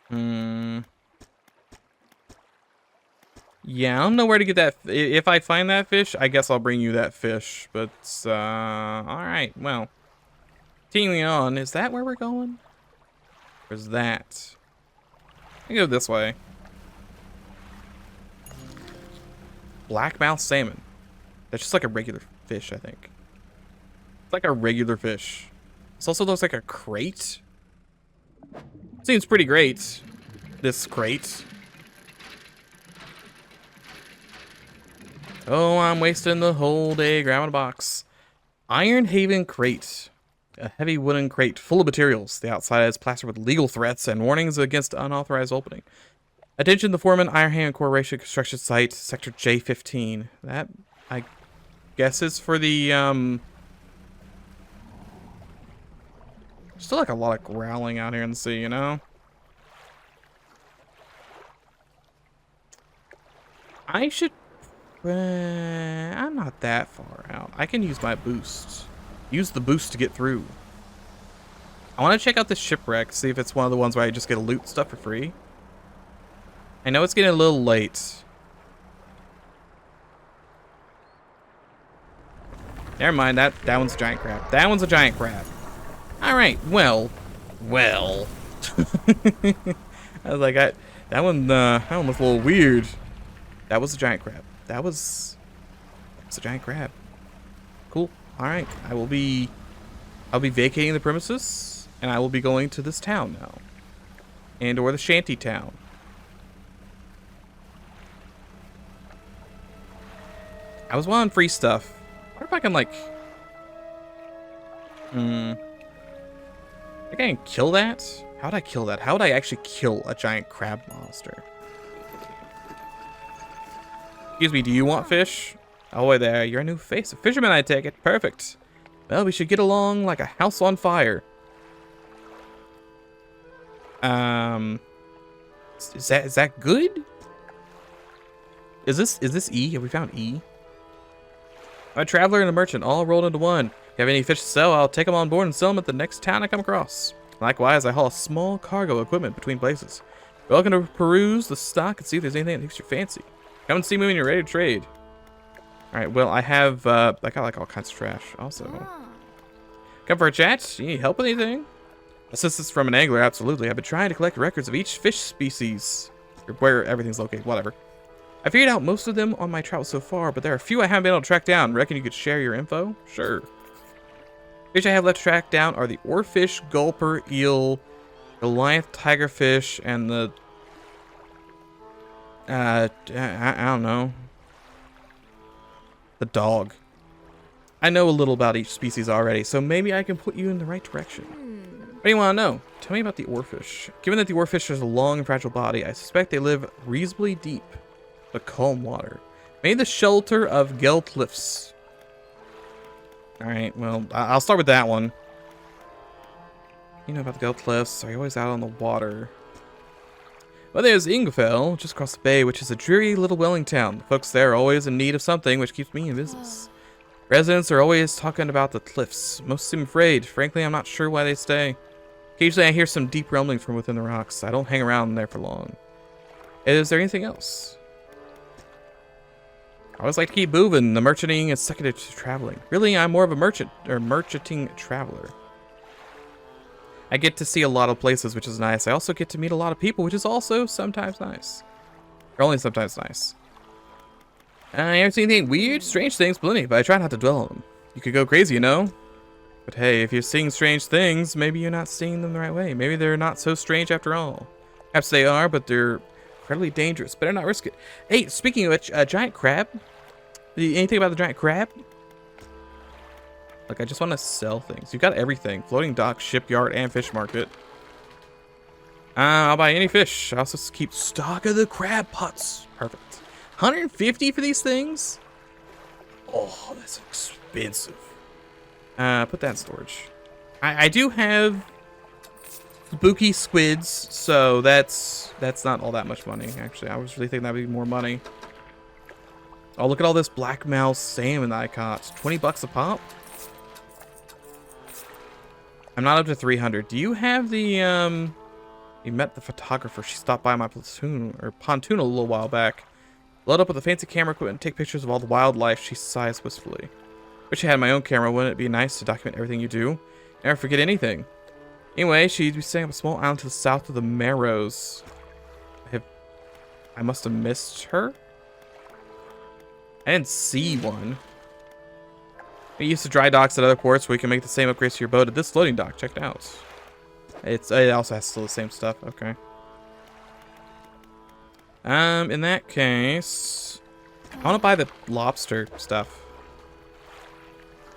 Hmm. Yeah, I don't know where to get that. If I find that fish, I guess I'll bring you that fish. But, alright, well. Continuing on, is that where we're going? Or is that? I go this way. Blackmouth salmon. That's just like a regular fish, I think. It's like a regular fish. This also looks like a crate. Seems pretty great. This crate. Oh, I'm wasting the whole day grabbing a box. Iron Haven crate. A heavy wooden crate full of materials. The outside is plastered with legal threats and warnings against unauthorized opening. Attention, the Foreman Iron Haven Corporation construction site, sector J15. That, I guess, is for the, still like a lot of growling out here in the sea, you know? I should, I'm not that far out. I can use my boost. Use the boost to get through. I want to check out this shipwreck, see if it's one of the ones where I just get to loot stuff for free. I know it's getting a little late. Never mind, that one's a giant crab. That one's a giant crab. Alright, well. I was like, that one was a little weird. That was a giant crab. That was a giant crab. Cool. Alright, I'll be vacating the premises, and I will be going to this town now. Or the shanty town. I was wanting free stuff. I wonder if I can, like... I think I can kill that? How'd I kill that? How would I actually kill a giant crab monster? Excuse me, do you want fish? Oh, wait there. You're a new face. A fisherman, I take it. Perfect. Well, we should get along like a house on fire. Is that good? Is this E? Have we found E? I'm a traveler and a merchant, all rolled into one. If you have any fish to sell, I'll take them on board and sell them at the next town I come across. Likewise, I haul a small cargo equipment between places. You're welcome to peruse the stock and see if there's anything that takes your fancy. Come and see me when you're ready to trade. Alright, well, I have, I got like all kinds of trash also. Come for a chat? You need help with anything? Assistance from an angler, absolutely. I've been trying to collect records of each fish species. Or where everything's located, whatever. I figured out most of them on my travels so far, but there are a few I haven't been able to track down. Reckon you could share your info? Sure. Fish I have left to track down are the oarfish, gulper, eel, Goliath tigerfish, and the... I don't know. The dog. I know a little about each species already, so maybe I can put you in the right direction. What do you want to know? Tell me about the oarfish. Given that the oarfish has a long and fragile body, I suspect they live reasonably deep, but calm water. Maybe the shelter of Gel Cliffs. Alright, well, I'll start with that one. You know about the Gel Cliffs. Are you always out on the water? Well, there's Ingfell, just across the bay, which is a dreary little whaling town. The folks there are always in need of something, which keeps me in business. Residents are always talking about the cliffs. Most seem afraid. Frankly, I'm not sure why they stay. Occasionally, I hear some deep rumblings from within the rocks. I don't hang around there for long. Is there anything else? I always like to keep moving. The merchanting is secondary to traveling. Really, I'm more of a merchant, or merchanting traveler. I get to see a lot of places, which is nice. I also get to meet a lot of people, which is also sometimes nice. Or only sometimes nice. I ever seen anything weird? Strange things, plenty, but I try not to dwell on them. You could go crazy, you know? But hey, if you're seeing strange things, maybe you're not seeing them the right way. Maybe they're not so strange after all. Perhaps they are, but they're incredibly dangerous. Better not risk it. Hey, speaking of which, giant crab. Anything about the giant crab? Like, I just want to sell things. You've got everything. Floating dock, shipyard, and fish market. I'll buy any fish. I also keep stock of the crab pots. Perfect. 150 for these things? Oh, that's expensive. Put that in storage. I do have spooky squids, so that's not all that much money, actually. I was really thinking that would be more money. Oh, look at all this blackmouth salmon that I caught. 20 bucks a pop? I'm not up to 300. Do you have the, We met the photographer. She stopped by my pontoon a little while back. Load up with a fancy camera equipment and take pictures of all the wildlife. She sighs wistfully. Wish I had my own camera. Wouldn't it be nice to document everything you do? Never forget anything. Anyway, she'd be staying on a small island to the south of the Marrows. I must have missed her? I didn't see one. We used to dry docks at other ports where you can make the same upgrades to your boat at this floating dock. Check it out. It also has still the same stuff. Okay. In that case, I want to buy the lobster stuff.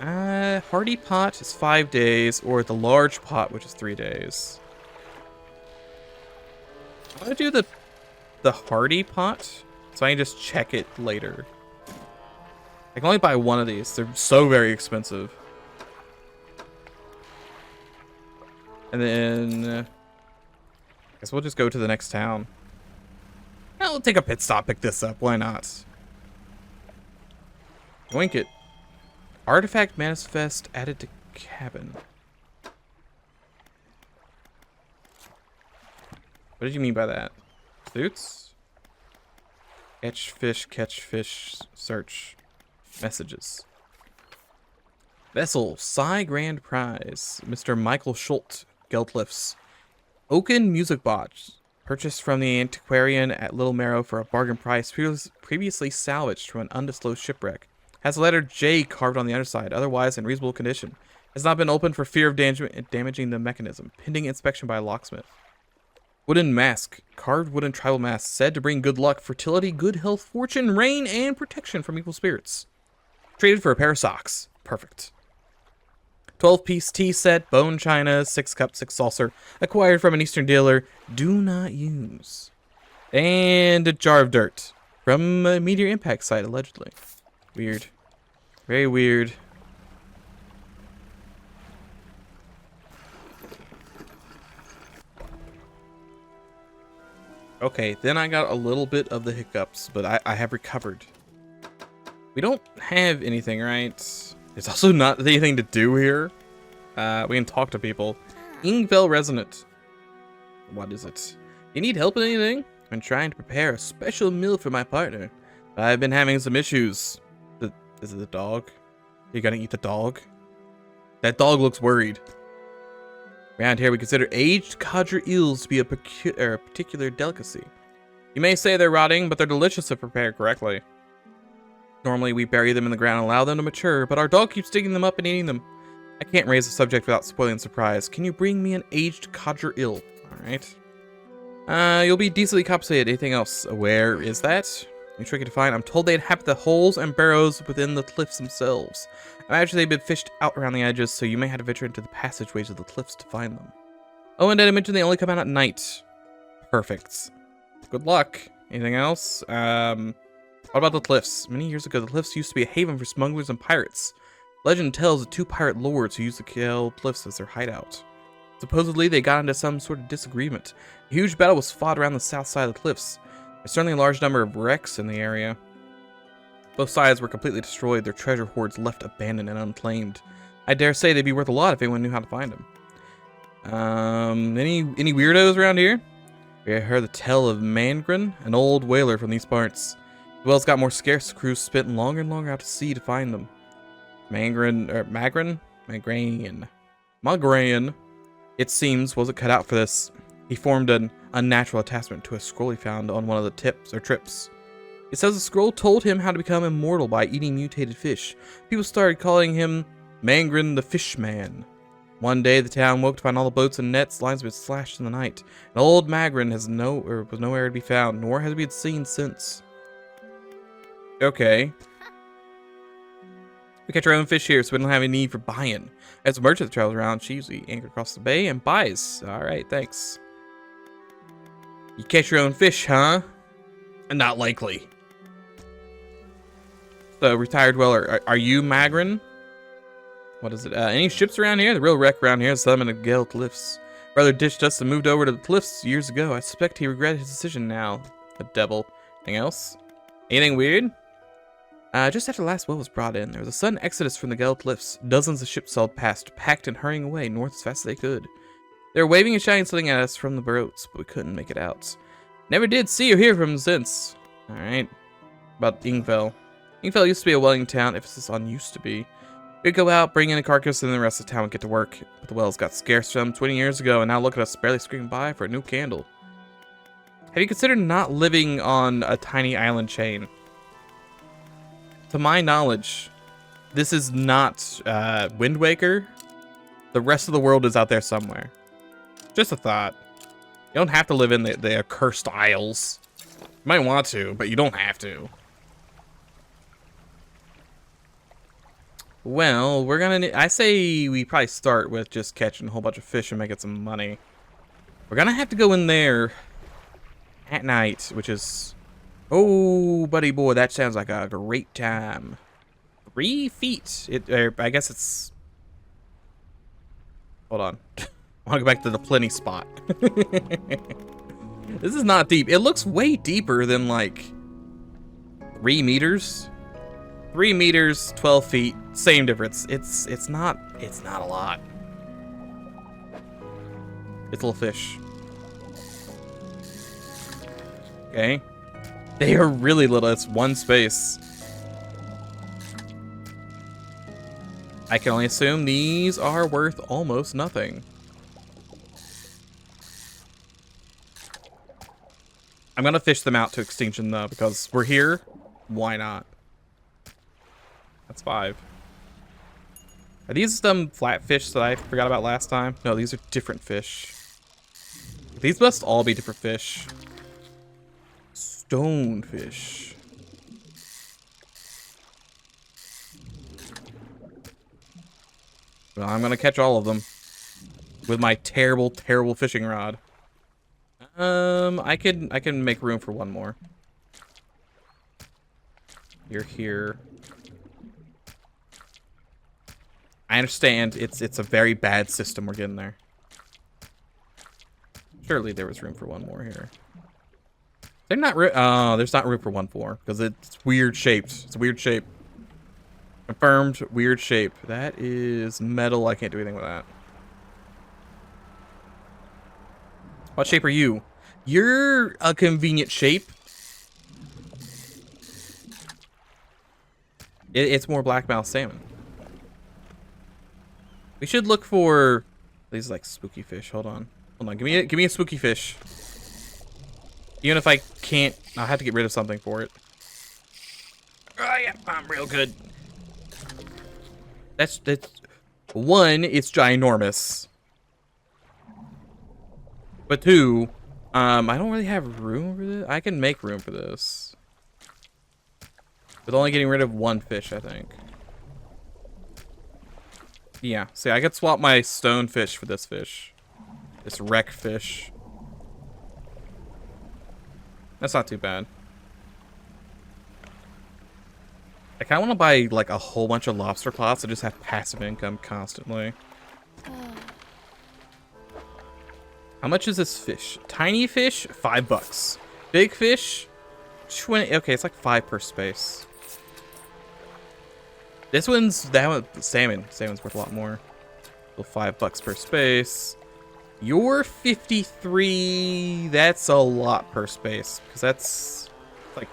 Hardy pot is 5 days, or the large pot, which is 3 days. I want to do the hardy pot, so I can just check it later. I can only buy one of these. They're so very expensive. And then I guess we'll just go to the next town. We'll take a pit stop, pick this up. Why not? Wink it. Artifact manifest added to cabin. What did you mean by that? Suits? Catch fish, search. Messages. Vessel, Psy Grand Prize. Mr. Michael Schultz, Geldlifts. Oaken Music Box. Purchased from the antiquarian at Little Marrow for a bargain price, previously salvaged from an undisclosed shipwreck. Has the letter J carved on the underside, otherwise in reasonable condition. Has not been opened for fear of damaging the mechanism. Pending inspection by a locksmith. Wooden mask. Carved wooden tribal mask. Said to bring good luck, fertility, good health, fortune, rain, and protection from evil spirits. Traded for a pair of socks. Perfect. 12-piece tea set, bone china, 6 cup, 6 saucer, acquired from an Eastern dealer, do not use. And a jar of dirt from a meteor impact site, allegedly. Weird. Very weird. Okay, then I got a little bit of the hiccups, but I have recovered. We don't have anything, right? There's also not anything to do here. We can talk to people. Ingvel Resonant. What is it? You need help with anything? I'm trying to prepare a special meal for my partner. I've been having some issues. Is it the dog? You gonna eat the dog? That dog looks worried. Around here, we consider aged codger eels to be a particular delicacy. You may say they're rotting, but they're delicious if prepared correctly. Normally, we bury them in the ground and allow them to mature, but our dog keeps digging them up and eating them. I can't raise the subject without spoiling the surprise. Can you bring me an aged codger eel? Alright. You'll be decently compensated. Anything else? Where is that? You're tricky to find. I'm told they inhabit the holes and burrows within the cliffs themselves. I imagine they've been fished out around the edges, so you may have to venture into the passageways of the cliffs to find them. Oh, and did I mention they only come out at night? Perfect. Good luck. Anything else? What about the cliffs? Many years ago, the cliffs used to be a haven for smugglers and pirates. Legend tells of 2 pirate lords who used to kill cliffs as their hideout. Supposedly, they got into some sort of disagreement. A huge battle was fought around the south side of the cliffs. There's certainly a large number of wrecks in the area. Both sides were completely destroyed, their treasure hoards left abandoned and unclaimed. I dare say they'd be worth a lot if anyone knew how to find them. Any weirdos around here? We heard the tale of Mangren, an old whaler from these parts. The whales got more scarce, the crews spent longer and longer out to sea to find them. Magran, it seems, wasn't cut out for this. He formed an unnatural attachment to a scroll he found on one of the trips. It says the scroll told him how to become immortal by eating mutated fish. People started calling him Mangren the Fishman. One day, the town woke to find all the boats and nets lines been slashed in the night. And old Magran was nowhere to be found, nor has been seen since. Okay. We catch our own fish here, so we don't have any need for buying. As a merchant that travels around, she usually anchors across the bay and buys. Alright, thanks. You catch your own fish, huh? Not likely. So, retired dweller. Are you Magran? What is it? Any ships around here? The real wreck around here is some in the Gale Cliffs. Brother ditched us and moved over to the cliffs years ago. I suspect he regretted his decision now. The devil. Anything else? Anything weird? Just after the last well was brought in, there was a sudden exodus from the Gale Cliffs. Dozens of ships sailed past, packed and hurrying away north as fast as they could. They're waving and shouting something at us from the boats, but we couldn't make it out. Never did see or hear from them since. Alright. About Ingfell. Ingfell used to be a whaling town, emphasis on used to be. We'd go out, bring in a carcass, and then the rest of the town would get to work. But the wells got scarce some 20 years ago, and now look at us barely scraping by for a new candle. Have you considered not living on a tiny island chain? To my knowledge, this is not Wind Waker. The rest of the world is out there somewhere. Just a thought. You don't have to live in the accursed isles. You might want to, but you don't have to. Well, we're gonna... I say we probably start with just catching a whole bunch of fish and making some money. We're gonna have to go in there at night, which is... Oh, buddy boy, that sounds like a great time. 3 feet. I guess it's... Hold on. I want to go back to the plenty spot. This is not deep. It looks way deeper than like 3 meters. 3 meters, 12 feet, same difference. It's not a lot. It's a little fish. Okay. They are really little. It's one space. I can only assume these are worth almost nothing. I'm gonna fish them out to extinction though, because we're here. Why not? That's 5. Are these some flatfish that I forgot about last time? No, these are different fish. These must all be different fish. Stonefish. Well, I'm gonna catch all of them with my terrible, terrible fishing rod. I can make room for one more. You're here. I understand it's a very bad system we're getting there. Surely there was room for one more here. They're not oh, there's not room for one more because it's weird shaped. It's a weird shape. Confirmed weird shape. That is metal. I can't do anything with that. What shape are you? You're a convenient shape. It's more blackmouth salmon. We should look for these like spooky fish. Hold on. Give me a spooky fish. Even if I can't, I'll have to get rid of something for it. Oh yeah, I'm real good. That's one, it's ginormous. But 2, I don't really have room for this. I can make room for this. With only getting rid of 1 fish, I think. Yeah, see, I could swap my stone fish for this fish. This wreck fish. That's not too bad. I kind of want to buy, like, a whole bunch of lobster pots and just have passive income constantly. How much is this fish? Tiny fish, $5. Big fish, 20. Okay, it's like 5 per space. This one's salmon. Salmon's worth a lot more. So $5 per space. You're 53. That's a lot per space because that's like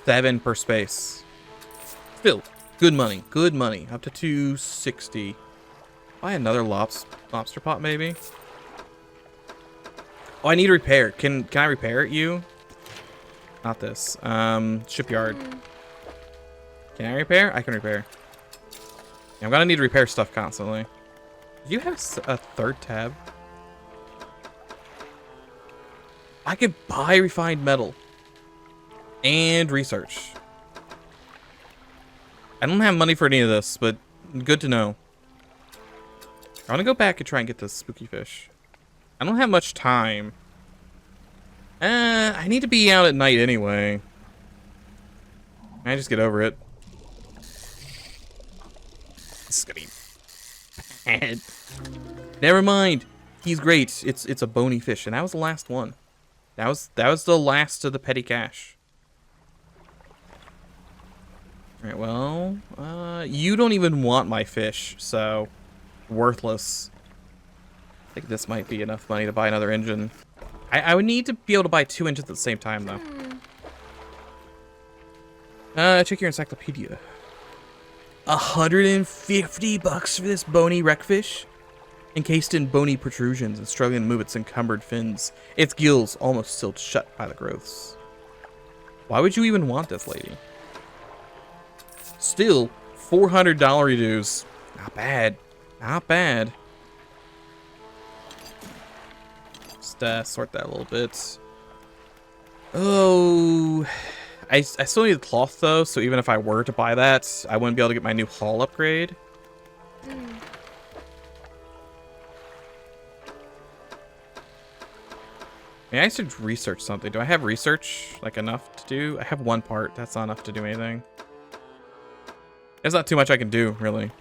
7 per space. Still, good money. Good money. Up to 260. Buy another lobster pot, maybe. Oh, I need to repair. Can I repair it, you? Not this. Shipyard. Can I repair? I can repair. Yeah, I'm gonna need to repair stuff constantly. Do you have a 3rd tab? I could buy refined metal. And research. I don't have money for any of this, but good to know. I want to go back and try and get this spooky fish. I don't have much time. I need to be out at night anyway. I just get over it. This is gonna be bad. Never mind. He's great. It's a bony fish, and that was the last one. That was the last of the petty cash. All right. Well, you don't even want my fish, so worthless. think this might be enough money to buy another engine. I would need to be able to buy 2 engines at the same time, though. Check your encyclopedia. $150 for this bony wreckfish? Encased in bony protrusions and struggling to move its encumbered fins. Its gills almost sealed shut by the growths. Why would you even want this, lady? Still, $400 dues. Not bad. Not bad. Just sort that a little bit. Oh, I still need the cloth though, so even if I were to buy that, I wouldn't be able to get my new hull upgrade. Maybe I should research something. Do I have research like enough to do? I have 1 part. That's not enough to do anything. There's not too much I can do, really.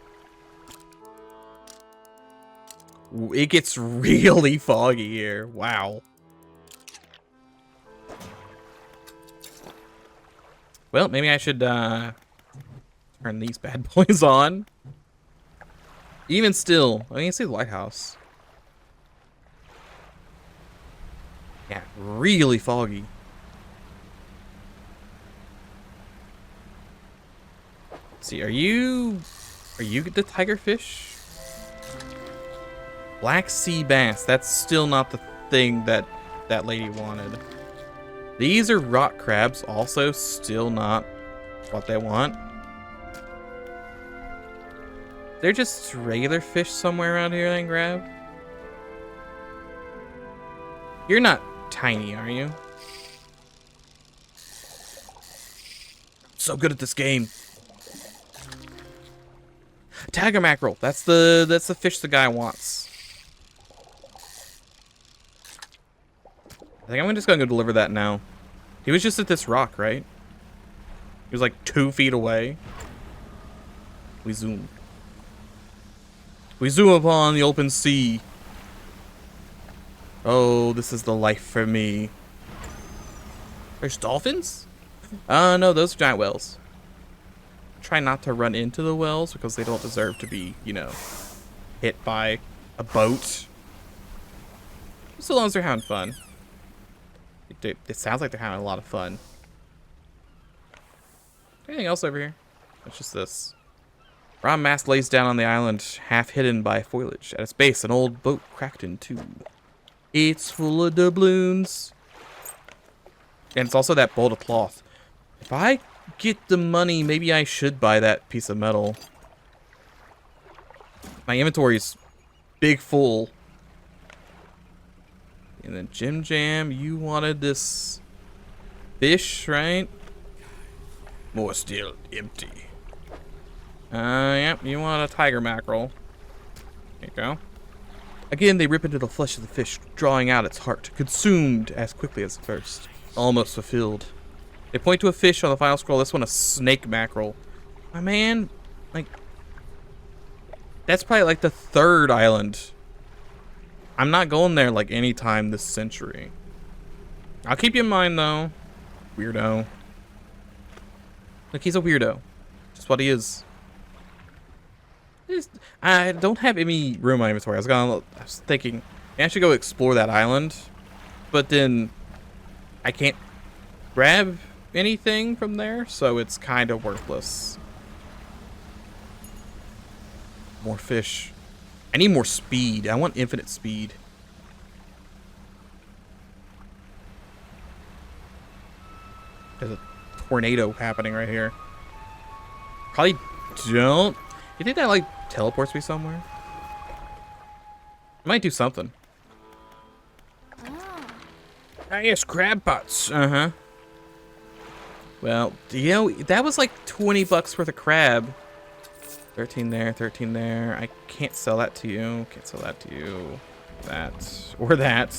It gets really foggy here. Wow. Well, maybe I should turn these bad boys on. Even still, I can see the lighthouse. Yeah, really foggy. Let's see, are you the tigerfish? Black sea bass. That's still not the thing that that lady wanted. These are rock crabs, also still not what they want. They're just regular fish somewhere around here I can grab. You're not tiny, are you? So good at this game. Tiger mackerel. That's the fish the guy wants. I think I'm just gonna go deliver that now. He was just at this rock, right? He was like 2 feet away. We zoom. We zoom upon the open sea. Oh, this is the life for me. There's dolphins? No, those are giant whales. Try not to run into the whales because they don't deserve to be, you know, hit by a boat. So long as they're having fun. It sounds like they're having a lot of fun. Anything else over here? It's just this. Round mast lays down on the island, half hidden by foliage. At its base, an old boat cracked in two. It's full of doubloons. And it's also that bolt of cloth. If I get the money, maybe I should buy that piece of metal. My inventory's big full. And then Jim Jam, you wanted this fish, right? More still empty. Yep, you want a tiger mackerel. There you go. Again, they rip into the flesh of the fish, drawing out its heart, consumed as quickly as the first, almost fulfilled. They point to a fish on the final scroll, this one a snake mackerel. My man, like, that's probably like the 3rd island. I'm not going there like anytime this century. I'll keep you in mind though. Weirdo. Like, he's a weirdo. Just what he is. I don't have any room in my inventory. I was thinking, I should go explore that island, but then I can't grab anything from there, so it's kind of worthless. More fish. I need more speed. I want infinite speed. There's a tornado happening right here. Probably don't. You think that like teleports me somewhere? It might do something. Ah, yes, crab pots. Uh-huh. Well, you know, that was like $20 worth of crab. 13 there, 13 there. I can't sell that to you. Can't sell that to you. That. Or that.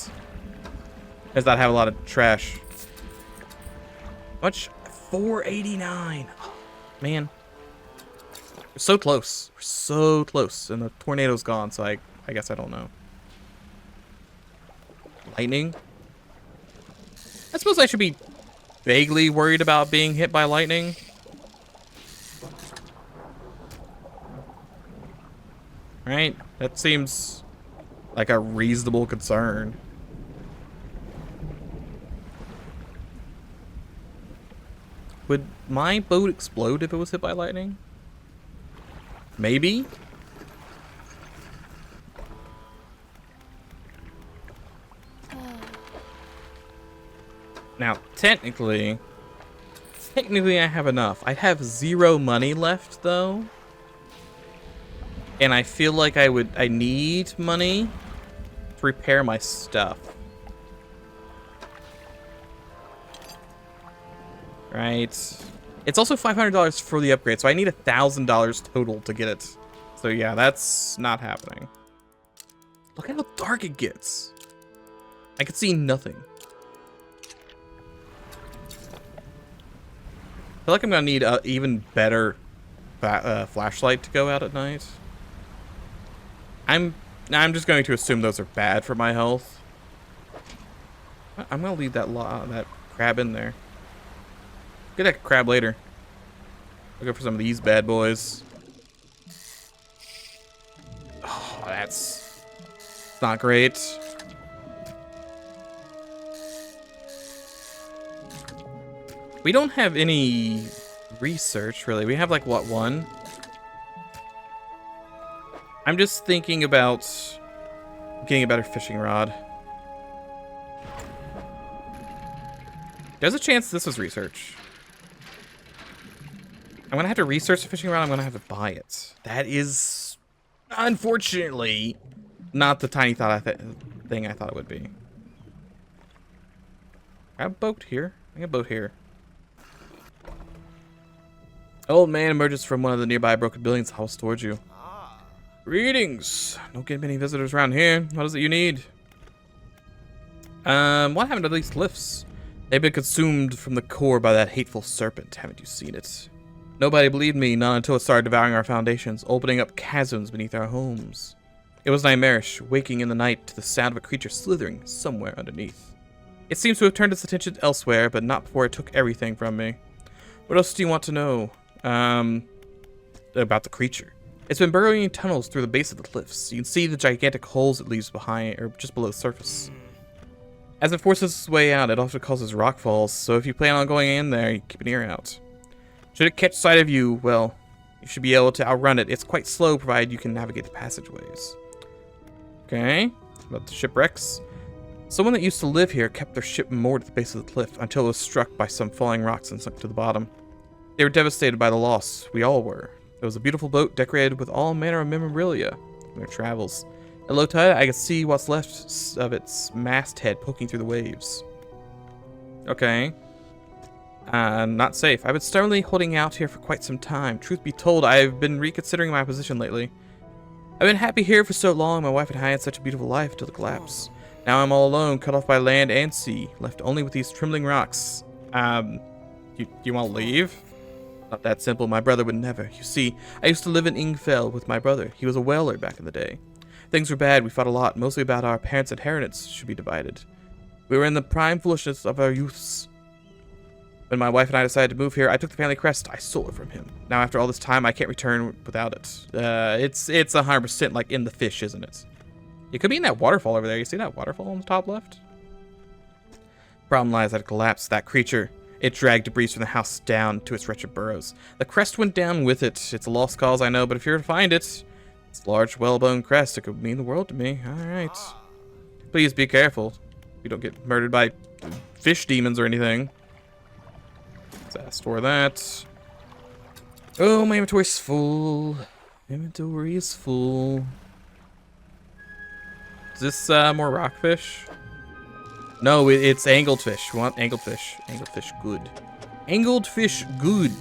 Does not have a lot of trash. How much? $4.89. Oh, man. We're so close. We're so close. And the tornado's gone, so I guess I don't know. Lightning? I suppose I should be vaguely worried about being hit by lightning. Right? That seems like a reasonable concern. Would my boat explode if it was hit by lightning? Maybe? Now, technically I have enough. I have 0 money left, though. And I feel like I need money to repair my stuff. Right. It's also $500 for the upgrade, so I need $1,000 total to get it. So yeah, that's not happening. Look at how dark it gets. I can see nothing. I feel like I'm gonna need an even better flashlight to go out at night. I'm just going to assume those are bad for my health. I'm gonna leave that crab in there. Get that crab later. I'll go for some of these bad boys. Oh, that's not great. We don't have any research, really. We have, like, what, 1? I'm just thinking about getting a better fishing rod. There's a chance this was research. I'm gonna have to research the fishing rod. I'm gonna have to buy it. That is, unfortunately, not the tiny thing I thought it would be. I have a boat here. I got a boat here. Old man emerges from one of the nearby broken buildings. House towards you. Greetings. Don't get many visitors around here. What is it you need? What happened to these cliffs? They've been consumed from the core by that hateful serpent. Haven't you seen it? Nobody believed me, not until it started devouring our foundations, opening up chasms beneath our homes. It was nightmarish, waking in the night to the sound of a creature slithering somewhere underneath. It seems to have turned its attention elsewhere, but not before it took everything from me. What else do you want to know? About the creature. It's been burrowing tunnels through the base of the cliffs. You can see the gigantic holes it leaves behind, or just below the surface. As it forces its way out, it also causes rock falls, so if you plan on going in there, you keep an ear out. Should it catch sight of you, well, you should be able to outrun it. It's quite slow, provided you can navigate the passageways. Okay, about the shipwrecks. Someone that used to live here kept their ship moored at the base of the cliff until it was struck by some falling rocks and sunk to the bottom. They were devastated by the loss. We all were. It was a beautiful boat decorated with all manner of memorabilia from their travels. At low tide, I could see what's left of its masthead poking through the waves. Okay. Not safe. I've been stubbornly holding out here for quite some time. Truth be told, I've been reconsidering my position lately. I've been happy here for so long. My wife and I had such a beautiful life until the collapse. Now I'm all alone, cut off by land and sea, left only with these trembling rocks. You want to leave? Not that simple. My brother would never. You see, I used to live in Ingfell with my brother. He was a whaler back in the day. Things were bad. We fought a lot, mostly about our parents' inheritance should be divided. We were in the prime foolishness of our youths. When my wife and I decided to move here, I took the family crest. I stole it from him. Now, after all this time, I can't return without it. It's 100% like in the fish, isn't it? It could be in that waterfall over there. You see that waterfall on the top left? Problem lies that it collapsed. That creature. It dragged debris from the house down to its wretched burrows. The crest went down with it. It's a lost cause, I know, but if you're to find it, it's a large, well-boned crest. It could mean the world to me. All right. Please be careful. You don't get murdered by fish demons or anything. Let's ask for that. Oh, my inventory's full. Inventory is full. Is this more rockfish? No, it's angled fish. We want angled fish. Angled fish, good. Angled fish, good.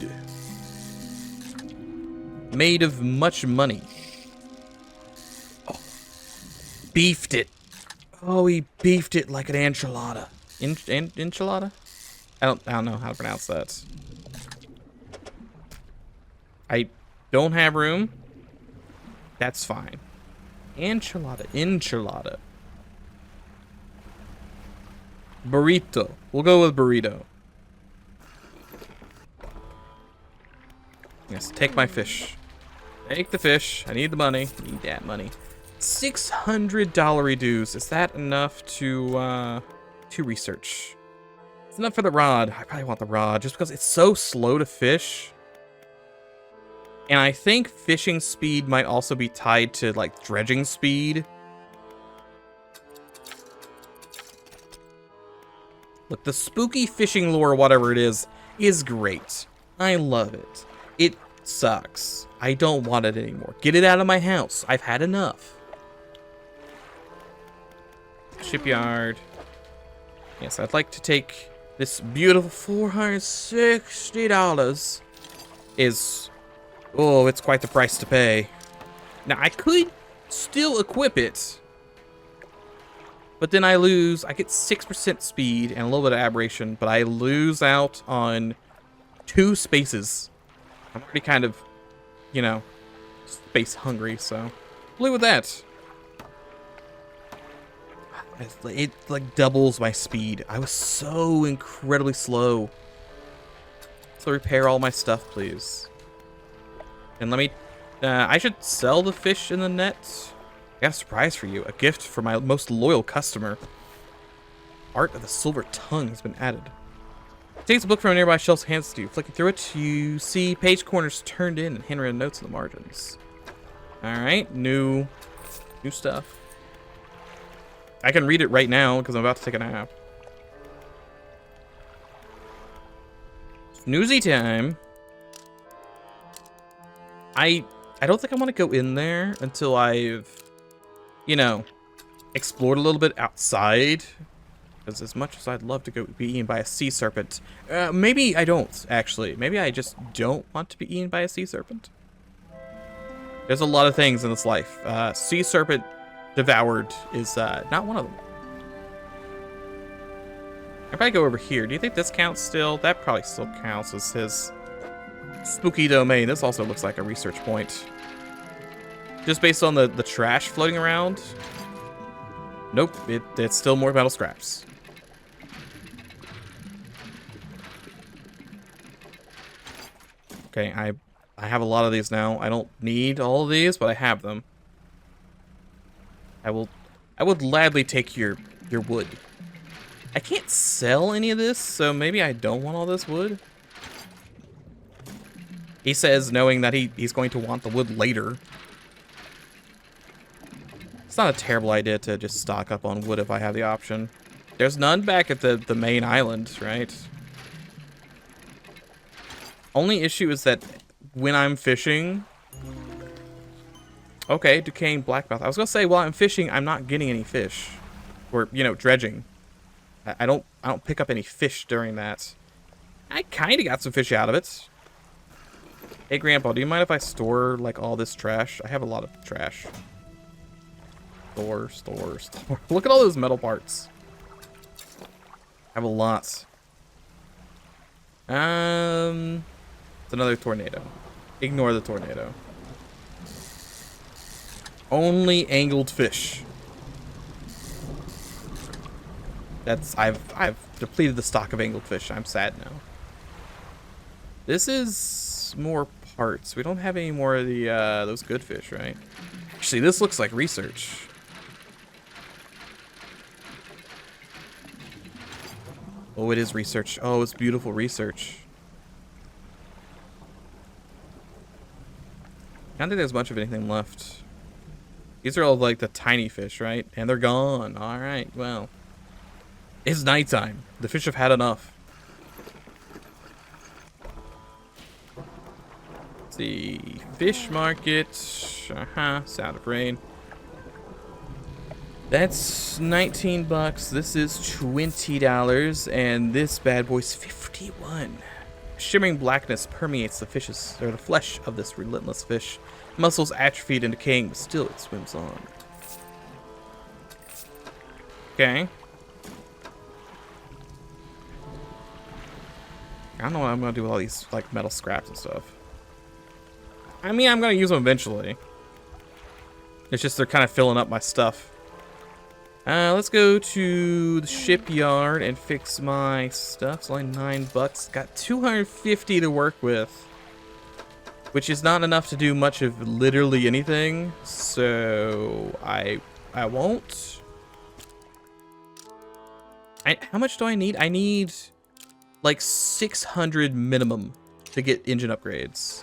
Made of much money. Oh, beefed it. Oh, he beefed it like an enchilada. Enchilada? I don't know how to pronounce that. I don't have room. That's fine. Enchilada. Burrito. We'll go with burrito. Yes, take my fish. Take the fish. I need the money. Need that money. $600 dues. Is that enough to research? It's enough for the rod. I probably want the rod just because it's so slow to fish. And I think fishing speed might also be tied to like dredging speed. Look, the spooky fishing lure, whatever it is great. I love it. It sucks. I don't want it anymore. Get it out of my house. I've had enough. Shipyard. Yes, I'd like to take this beautiful $460 is... Oh, it's quite the price to pay. Now, I could still equip it. But then I lose... I get 6% speed and a little bit of aberration, but I lose out on 2 spaces. I'm already kind of, you know, space hungry, so... Play with that. It like doubles my speed. I was so incredibly slow. So repair all my stuff, please. And let me... I should sell the fish in the net. I got a surprise for you. A gift for my most loyal customer. Art of the Silver Tongue has been added. Takes a book from a nearby shelf, hands it to you. Flicking through it, you see page corners turned in and handwritten notes in the margins. Alright, new stuff. I can read it right now because I'm about to take a nap. Snoozy time. I don't think I want to go in there until I've, you know, explored a little bit outside. Because as much as I'd love to go be eaten by a sea serpent, maybe I don't, actually. Maybe I just don't want to be eaten by a sea serpent. There's a lot of things in this life. Sea serpent devoured is not one of them. If I go over here, do you think this counts still? That probably still counts as his spooky domain. This also looks like a research point. Just based on the trash floating around. Nope, it's still more metal scraps. Okay, I have a lot of these now. I don't need all of these, but I have them. I would gladly take your wood. I can't sell any of this, so maybe I don't want all this wood. He says, knowing that he's going to want the wood later. It's not a terrible idea to just stock up on wood if I have the option. There's none back at the main island, right? Only issue is that when I'm fishing... Okay, decaying blackmouth. I was gonna say, while I'm fishing, I'm not getting any fish. Or, you know, dredging. I don't pick up any fish during that. I kind of got some fish out of it. Hey, Grandpa, do you mind if I store, like, all this trash? I have a lot of trash. Store. Look at all those metal parts. I have a lot. It's another tornado. Ignore the tornado. Only angled fish. I've depleted the stock of angled fish. I'm sad now. This is more parts. We don't have any more of the those good fish, right? Actually, this looks like research. Oh, it is research. Oh, it's beautiful research. I don't think there's much of anything left. These are all like the tiny fish, right? And they're gone. All right, well. It's nighttime. The fish have had enough. Let's see. Fish market. Sound of rain. That's 19 bucks. This is $20. And this bad boy's 51. Shimmering blackness permeates the fishes, or the flesh of this relentless fish. Muscles atrophied and decaying, but still it swims on. Okay. I don't know what I'm gonna do with all these like metal scraps and stuff. I mean, I'm gonna use them eventually. It's just they're kind of filling up my stuff. Let's go to the shipyard and fix my stuff. It's only 9 bucks. Got 250 to work with. which is not enough to do much of literally anything. So I won't. How much do I need? I need like 600 minimum to get engine upgrades.